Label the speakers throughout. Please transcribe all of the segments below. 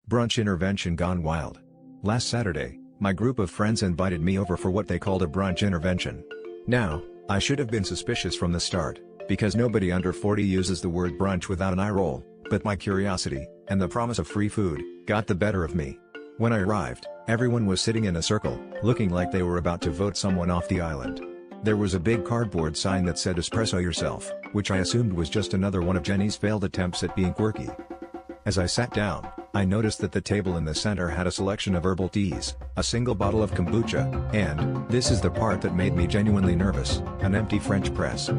Speaker 1: Brunch intervention gone wild. Last Saturday, my group of friends invited me over for what they called a brunch intervention. Now, I should have been suspicious from the start, because nobody under 40 uses the word brunch without an eye roll, but my curiosity, and the promise of free food, got the better of me. When I arrived, everyone was sitting in a circle, looking like they were about to vote someone off the island. There was a big cardboard sign that said "Espresso yourself," which I assumed was just another one of Jenny's failed attempts at being quirky. As I sat down, I noticed that the table in the center had a selection of herbal teas, a single bottle of kombucha, and, this is the part that made me genuinely nervous, an empty French press.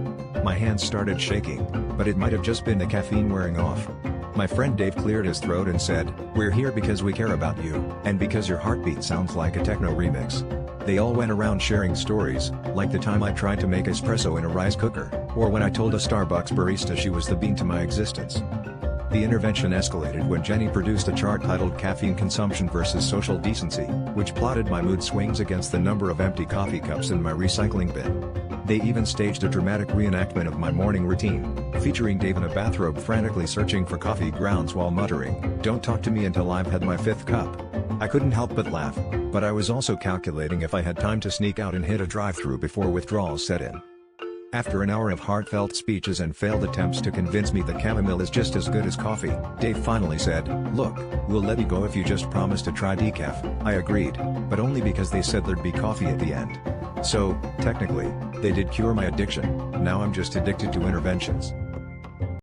Speaker 1: My hands started shaking, but it might have just been the caffeine wearing off. My friend Dave cleared his throat and said, "We're here because we care about you, and because your heartbeat sounds like a techno remix." They all went around sharing stories, like the time I tried to make espresso in a rice cooker, or when I told a Starbucks barista she was the bean to my existence. The intervention escalated when Jenny produced a chart titled Caffeine Consumption versus Social Decency, which plotted my mood swings against the number of empty coffee cups in my recycling bin. They even staged a dramatic reenactment of my morning routine, featuring Dave in a bathrobe frantically searching for coffee grounds while muttering, "Don't talk to me until I've had my 5th cup." I couldn't help but laugh, but I was also calculating if I had time to sneak out and hit a drive-thru before withdrawal set in. After an hour of heartfelt speeches and failed attempts to convince me that chamomile is just as good as coffee, Dave finally said, "Look, we'll let you go if you just promise to try decaf." I agreed, but only because they said there'd be coffee at the end. So, technically, they did cure my addiction. Now I'm just addicted to interventions.